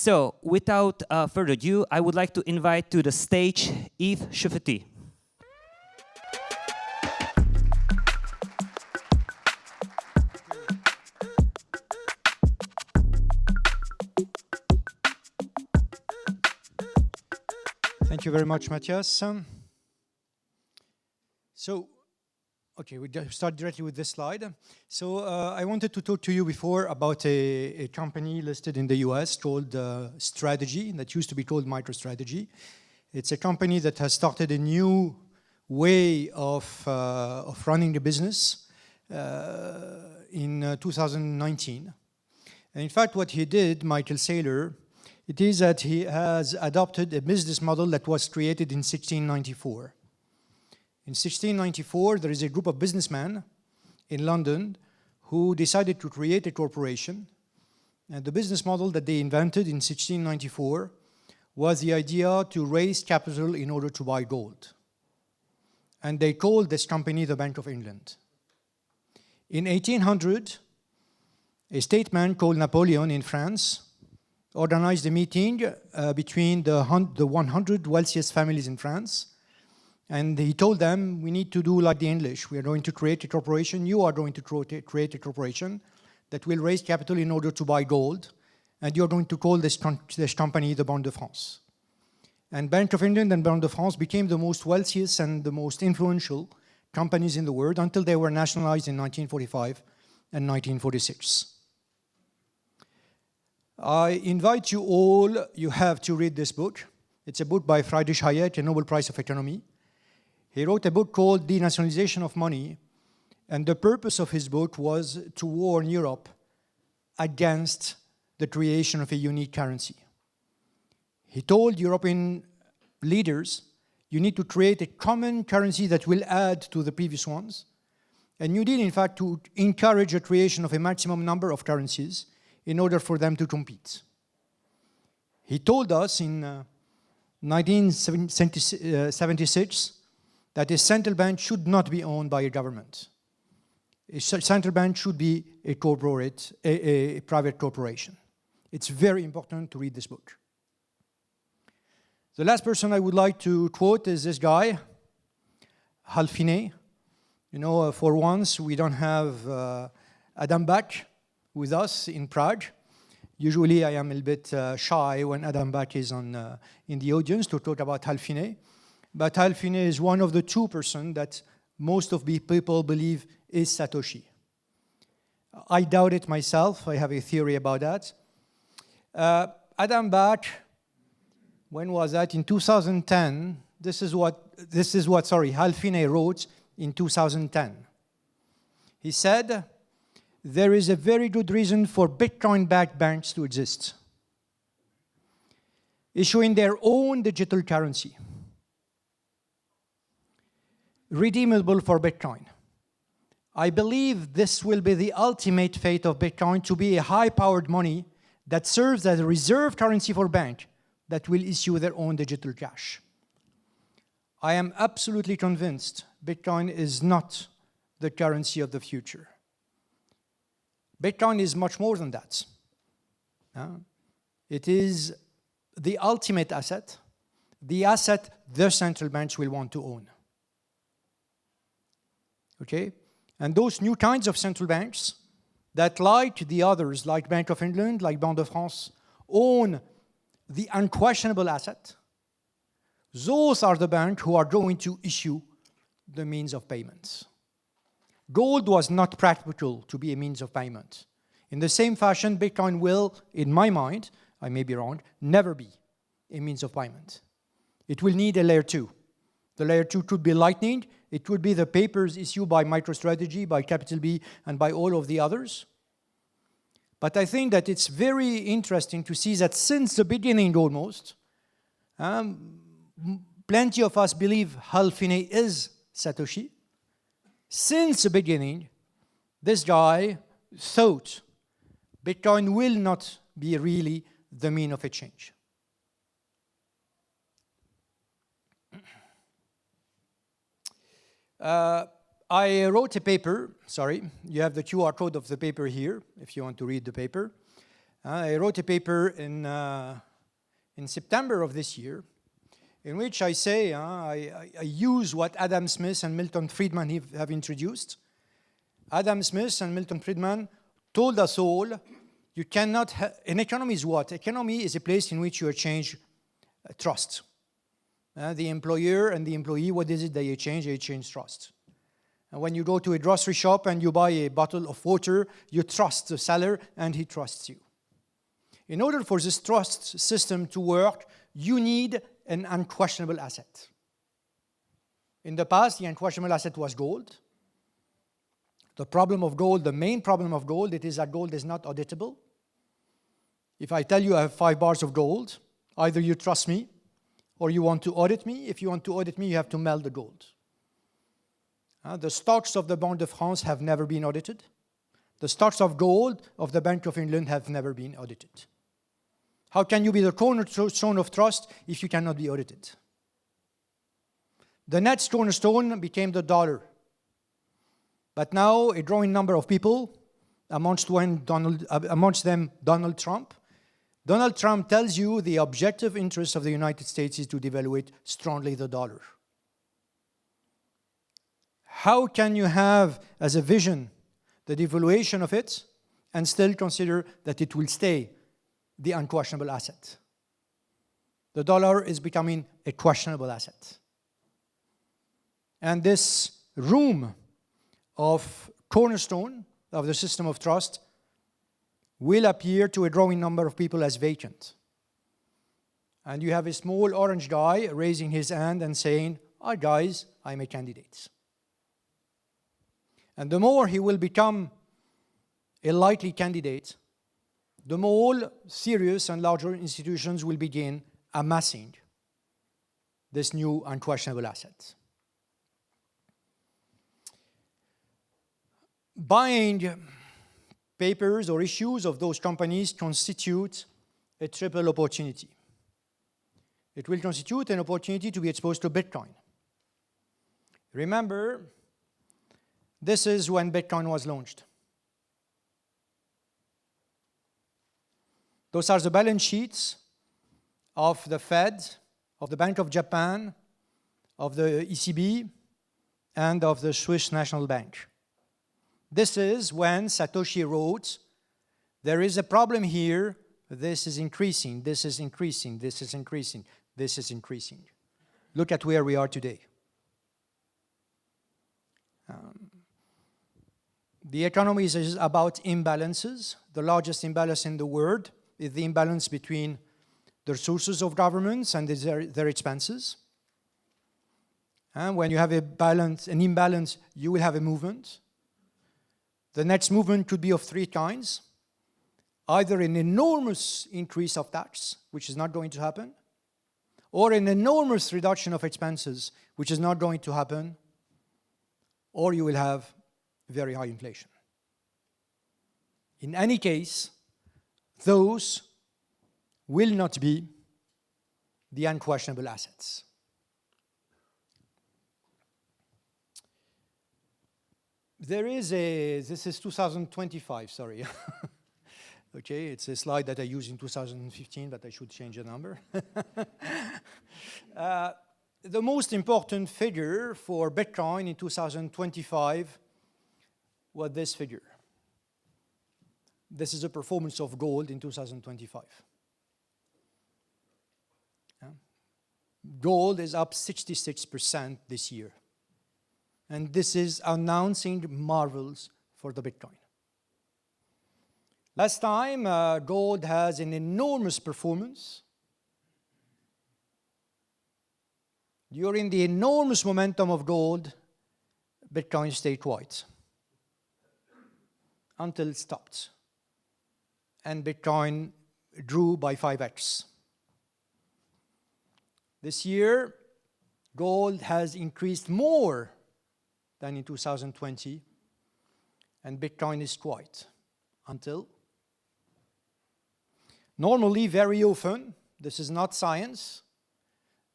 So, without further ado, I would like to invite to the stage Yves Choueifaty. Thank you very much, Matthias. Okay, we start directly with this slide. So I wanted to talk to you before about a company listed in the US called Strategy, that used to be called MicroStrategy. It's a company that has started a new way of running the business in 2019. And in fact, what he did, Michael Saylor, it is that he has adopted a business model that was created in 1694. In 1694, there is a group of businessmen in London who decided to create a corporation. And the business model that they invented in 1694 was the idea to raise capital in order to buy gold. And they called this company the Bank of England. In 1800, a statesman called Napoleon in France organized a meeting between the 100 wealthiest families in France. And he told them, we need to do like the English. We are going to create a corporation. You are going to create a corporation that will raise capital in order to buy gold. And you're going to call this company the Banque de France. And Bank of England and Banque de France became the most wealthiest and the most influential companies in the world until they were nationalized in 1945 and 1946. I invite you all, you have to read this book. It's a book by Friedrich Hayek, a Nobel Prize of Economy. He wrote a book called Denationalization of Money, and the purpose of his book was to warn Europe against the creation of a unique currency. He told European leaders, you need to create a common currency that will add to the previous ones. And you need, in fact, to encourage the creation of a maximum number of currencies in order for them to compete. He told us in 1976 that a central bank should not be owned by a government. A central bank should be a private corporation. It's very important to read this book. The last person I would like to quote is this guy, Hal Finney. You know, for once, we don't have Adam Back with us in Prague. Usually, I am a little bit shy when Adam Back is in the audience to talk about Hal Finney. But Hal Finney is one of the 2% that most of the people believe is Satoshi. I doubt it myself. I have a theory about that. Adam Back, when was that? In 2010. This is what Hal Finney wrote in 2010. He said, there is a very good reason for Bitcoin-backed banks to exist, issuing their own digital currency, redeemable for Bitcoin. I believe this will be the ultimate fate of Bitcoin, to be a high-powered money that serves as a reserve currency for banks that will issue their own digital cash. I am absolutely convinced Bitcoin is not the currency of the future. Bitcoin is much more than that. It is the ultimate asset, the asset the central banks will want to own. Okay? And those new kinds of central banks that, like the others, like Bank of England, like Banque de France, own the unquestionable asset, those are the banks who are going to issue the means of payments. Gold was not practical to be a means of payment. In the same fashion, Bitcoin will, in my mind, I may be wrong, never be a means of payment. It will need a layer 2. The layer 2 could be Lightning. It could be the papers issued by MicroStrategy, by Capital B, and by all of the others. But I think that it's very interesting to see that since the beginning almost, plenty of us believe Hal Finney is Satoshi. Since the beginning, this guy thought Bitcoin will not be really the mean of exchange. I wrote a paper, sorry, you have the QR code of the paper here, if you want to read the paper. I wrote a paper in September of this year, in which I say, I use what Adam Smith and Milton Friedman have introduced. Adam Smith and Milton Friedman told us all, you cannot an economy is what? Economy is a place in which you exchange trust. The employer and the employee, what is it they exchange? They exchange trust. And when you go to a grocery shop and you buy a bottle of water, you trust the seller and he trusts you. In order for this trust system to work, you need an unquestionable asset. In the past, the unquestionable asset was gold. The problem of gold, the main problem of gold, it is that gold is not auditable. If I tell you I have 5 bars of gold, either you trust me or you want to audit me. If you want to audit me, you have to melt the gold. The stocks of the Banque de France have never been audited. The stocks of gold of the Bank of England have never been audited. How can you be the cornerstone of trust if you cannot be audited? The next cornerstone became the dollar. But now a growing number of people, amongst them Donald Trump. Donald Trump tells you the objective interest of the United States is to devaluate strongly the dollar. How can you have as a vision the devaluation of it and still consider that it will stay the unquestionable asset? The dollar is becoming a questionable asset. And this room of cornerstone of the system of trust will appear to a growing number of people as vacant. And you have a small orange guy raising his hand and saying, guys, I'm a candidate. And the more he will become a likely candidate, the more serious and larger institutions will begin amassing this new unquestionable asset. Buying papers or issues of those companies constitute a triple opportunity. It will constitute an opportunity to be exposed to Bitcoin. Remember, this is when Bitcoin was launched. Those are the balance sheets of the Fed, of the Bank of Japan, of the ECB, and of the Swiss National Bank. This is when Satoshi wrote, there is a problem here, this is increasing, this is increasing, this is increasing, this is increasing. Look at where we are today. The economy is about imbalances. The largest imbalance in the world is the imbalance between the resources of governments and their expenses. And when you have an imbalance, you will have a movement. The next movement could be of 3 kinds. Either an enormous increase of tax, which is not going to happen, or an enormous reduction of expenses, which is not going to happen, or you will have very high inflation. In any case, those will not be the unquestionable assets. This is 2025, sorry. Okay, it's a slide that I used in 2015, but I should change the number. The most important figure for Bitcoin in 2025 was this figure. This is the performance of gold in 2025. Gold is up 66% this year. And this is announcing marvels for the Bitcoin. Last time, gold has an enormous performance. During the enormous momentum of gold, Bitcoin stayed quiet until it stopped. And Bitcoin grew by 5x. This year, gold has increased more than in 2020, and Bitcoin is quiet until. Normally, very often, this is not science,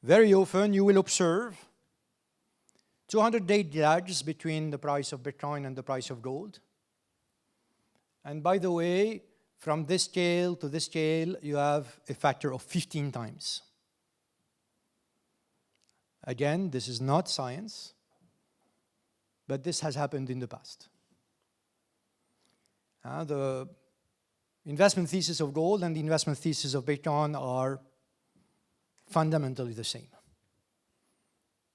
very often you will observe 200-day lags between the price of Bitcoin and the price of gold. And by the way, from this scale to this scale, you have a factor of 15 times. Again, this is not science, but this has happened in the past. The investment thesis of gold and the investment thesis of Bitcoin are fundamentally the same.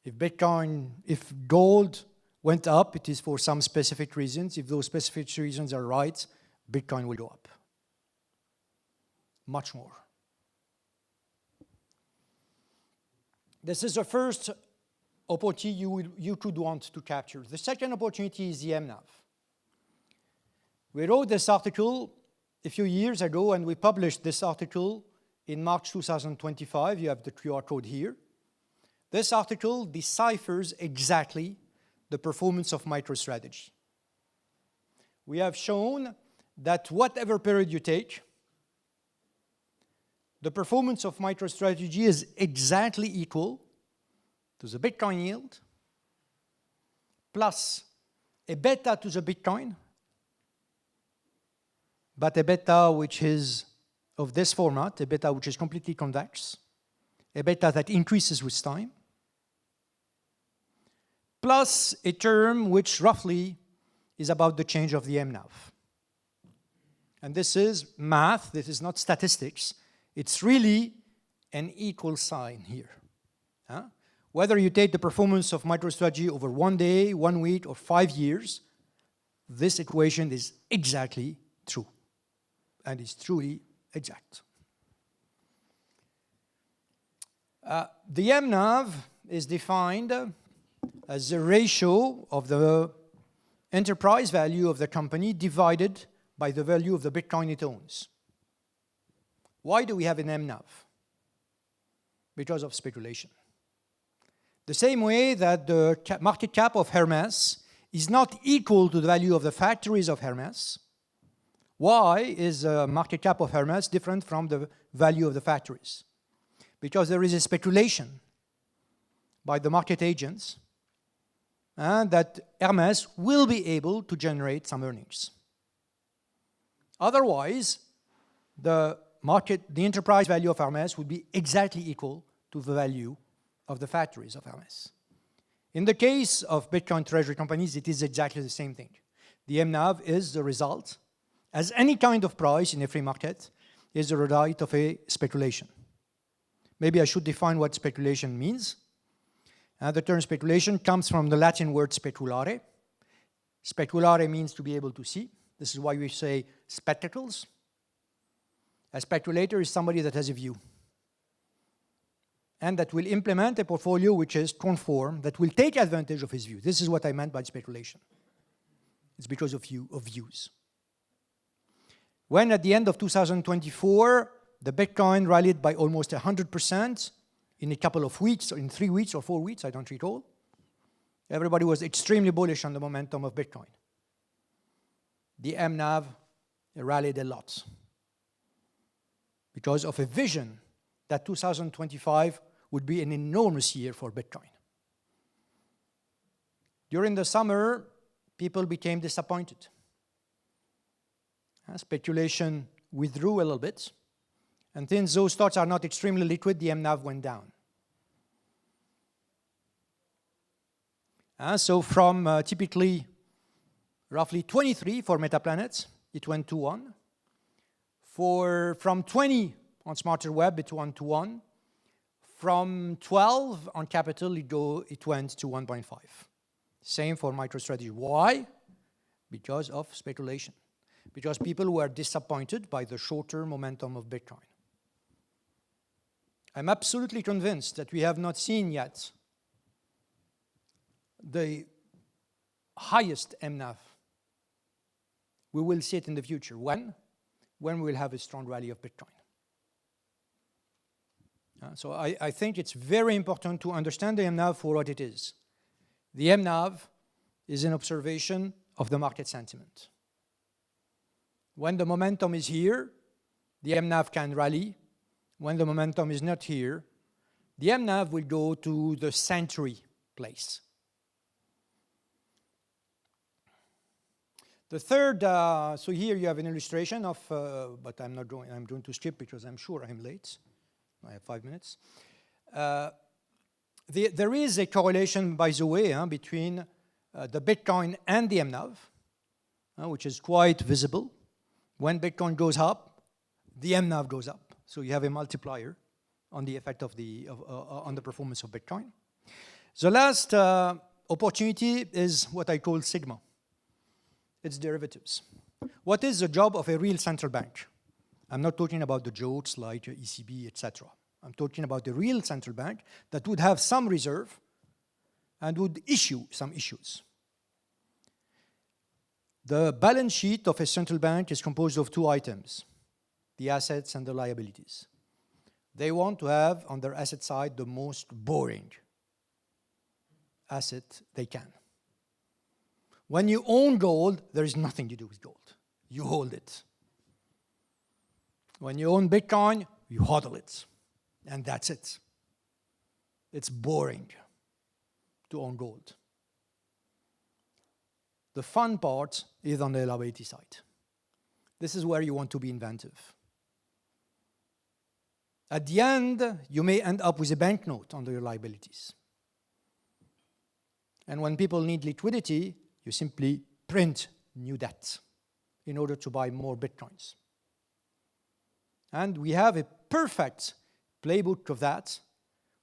If gold went up, it is for some specific reasons. If those specific reasons are right, Bitcoin will go up. Much more. This is the first opportunity you could want to capture. The second opportunity is the mNAV. We wrote this article a few years ago, and we published this article in March 2025. You have the QR code here. This article deciphers exactly the performance of MicroStrategy. We have shown that whatever period you take, the performance of MicroStrategy is exactly equal to the Bitcoin yield plus a beta to the Bitcoin, but a beta which is of this format, a beta which is completely convex, a beta that increases with time, plus a term which roughly is about the change of the mNAV. And this is math, this is not statistics. It's really an equal sign here. Whether you take the performance of MicroStrategy over 1 day, 1 week, or 5 years, this equation is exactly true and is truly exact. The mNAV is defined as the ratio of the enterprise value of the company divided by the value of the Bitcoin it owns. Why do we have an mNAV? Because of speculation. The same way that the market cap of Hermes is not equal to the value of the factories of Hermes. Why is the market cap of Hermes different from the value of the factories? Because there is a speculation by the market agents that Hermes will be able to generate some earnings. Otherwise, the enterprise value of Hermes would be exactly equal to the value of the factories of Hermes. In the case of Bitcoin Treasury Companies, it is exactly the same thing. The mNAV is the result, as any kind of price in a free market, is the result of a speculation. Maybe I should define what speculation means. The term speculation comes from the Latin word speculare. Speculare means to be able to see. This is why we say spectacles. A speculator is somebody that has a view and that will implement a portfolio which is conform, that will take advantage of his view. This is what I meant by speculation. It's because of views. When at the end of 2024, the Bitcoin rallied by almost 100% in a couple of weeks, or in 3 weeks or 4 weeks, I don't recall, everybody was extremely bullish on the momentum of Bitcoin. The mNAV rallied a lot because of a vision that 2025 would be an enormous year for Bitcoin. During the summer, people became disappointed. Speculation withdrew a little bit, and since those stocks are not extremely liquid, the mNAV went down. So from typically roughly 23 for Metaplanets, it went to 1. From 20 on Smarter Web, it went to 1. From 12 on Capital, it went to 1.5. Same for MicroStrategy. Why? Because of speculation. Because people were disappointed by the short-term momentum of Bitcoin. I'm absolutely convinced that we have not seen yet the highest mNAV. We will see it in the future. When? When we will have a strong rally of Bitcoin. So I think it's very important to understand the mNAV for what it is. The mNAV is an observation of the market sentiment. When the momentum is here, the mNAV can rally. When the momentum is not here, the mNAV will go to the century place. The third, so here you have an illustration of, but I'm going to skip because I'm sure I'm late. I have 5 minutes. There is a correlation, by the way, between the Bitcoin and the mNAV, which is quite visible. When Bitcoin goes up, the mNAV goes up. So you have a multiplier on the effect of on the performance of Bitcoin. The last opportunity is what I call sigma. It's derivatives. What is the job of a real central bank? I'm not talking about the jokes like ECB, etc. I'm talking about the real central bank that would have some reserve and would issue some issues. The balance sheet of a central bank is composed of two items, the assets and the liabilities. They want to have on their asset side the most boring asset they can. When you own gold, there is nothing to do with gold. You hold it. When you own Bitcoin, you hodl it. And that's it. It's boring to own gold. The fun part is on the liability side. This is where you want to be inventive. At the end, you may end up with a banknote under your liabilities. And when people need liquidity, you simply print new debt in order to buy more Bitcoins. And we have a perfect playbook of that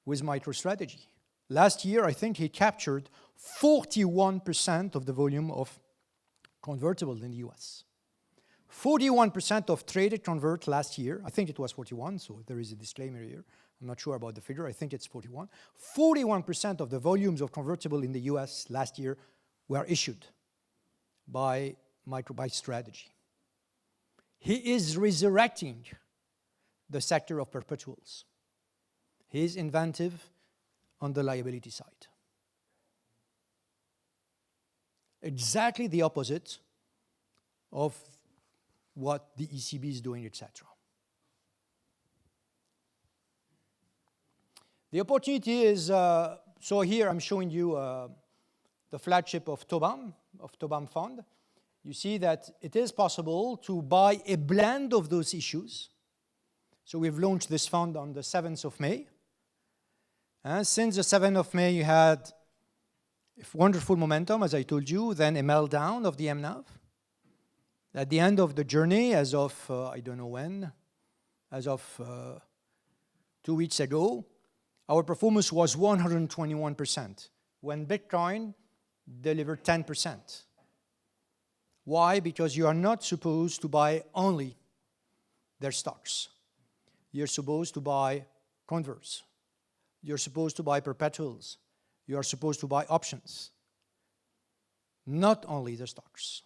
with MicroStrategy. Last year, I think he captured 41% of the volume of convertibles in the US. 41% of traded convert last year, I think it was 41, so there is a disclaimer here. I'm not sure about the figure, I think it's 41. 41% of the volumes of convertible in the US last year were issued by MicroStrategy. He is resurrecting the sector of perpetuals. He is inventive on the liability side. Exactly the opposite of what the ECB is doing, etc. The opportunity is, so here I'm showing you the flagship of TOBAM Fund. You see that it is possible to buy a blend of those issues. So we've launched this fund on the 7th of May. And since the 7th of May, you had a wonderful momentum, as I told you, then a meltdown of the mNAV. At the end of the journey, as of, I don't know when, as of 2 weeks ago, our performance was 121%, when Bitcoin delivered 10%. Why? Because you are not supposed to buy only their stocks. You're supposed to buy converts. You're supposed to buy perpetuals. You are supposed to buy options. Not only the stocks.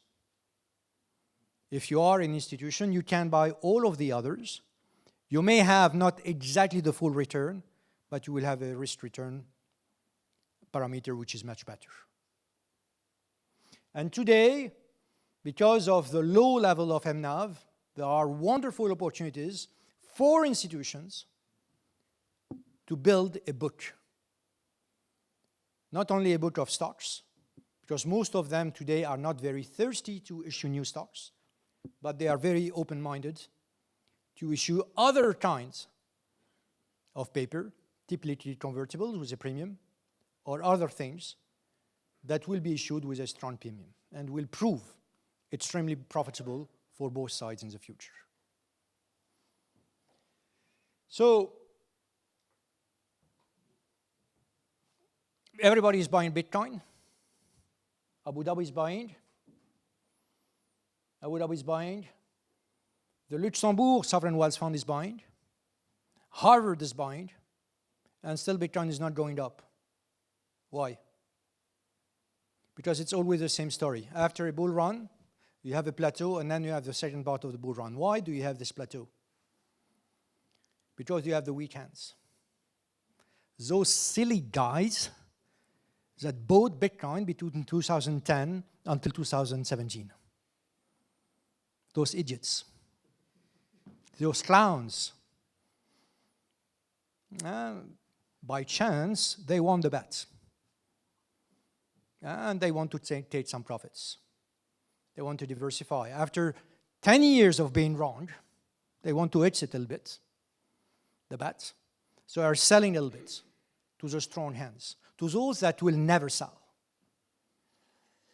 If you are an institution, you can buy all of the others. You may have not exactly the full return, but you will have a risk-return parameter which is much better. And today, because of the low level of mNAV, there are wonderful opportunities for institutions to build a book. Not only a book of stocks, because most of them today are not very thirsty to issue new stocks, but they are very open-minded to issue other kinds of paper, typically convertibles with a premium, or other things that will be issued with a strong premium and will prove extremely profitable for both sides in the future. So, everybody is buying Bitcoin. Abu Dhabi is buying. Abu Dhabi is buying. The Luxembourg Sovereign Wealth Fund is buying. Harvard is buying. And still Bitcoin is not going up. Why? Because it's always the same story. After a bull run, you have a plateau, and then you have the second part of the bull run. Why do you have this plateau? Because you have the weak hands. Those silly guys that bought Bitcoin between 2010 until 2017. Those idiots. Those clowns. By chance, they won the bet. And they want to take some profits. They want to diversify. After 10 years of being wrong, they want to exit a little bit, the bets. So they are selling a little bit to the strong hands, to those that will never sell.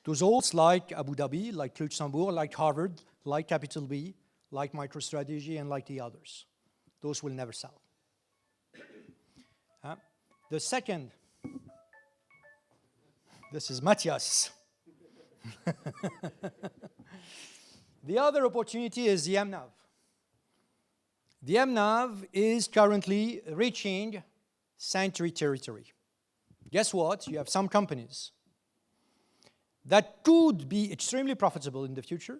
To those like Abu Dhabi, like Luxembourg, like Harvard, like Capital B, like MicroStrategy, and like the others. Those will never sell. The second, this is Matthias. The other opportunity is the mNAV. The mNAV is currently reaching century territory. Guess what? You have some companies that could be extremely profitable in the future,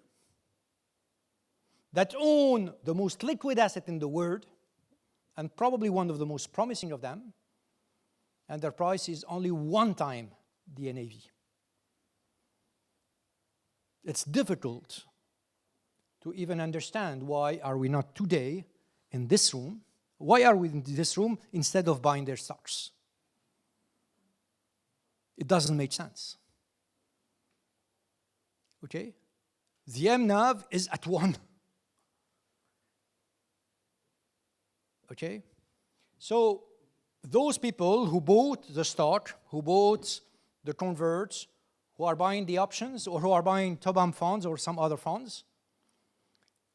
that own the most liquid asset in the world, and probably one of the most promising of them, and their price is only 1 time the NAV. It's difficult to even understand why are we not today in this room. Why are we in this room instead of buying their stocks? It doesn't make sense. Okay? The mNAV is at 1. Okay? So those people who bought the stock, who bought the converts, who are buying the options, or who are buying TOBAM funds or some other funds,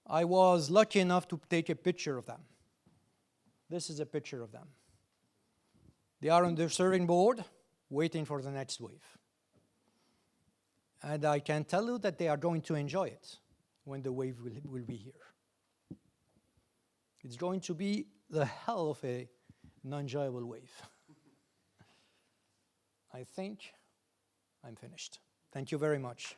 I was lucky enough to take a picture of them. This is a picture of them. They are on their serving board, waiting for the next wave. And I can tell you that they are going to enjoy it when the wave will be here. It's going to be the hell of a non-enjoyable wave. I think I'm finished. Thank you very much.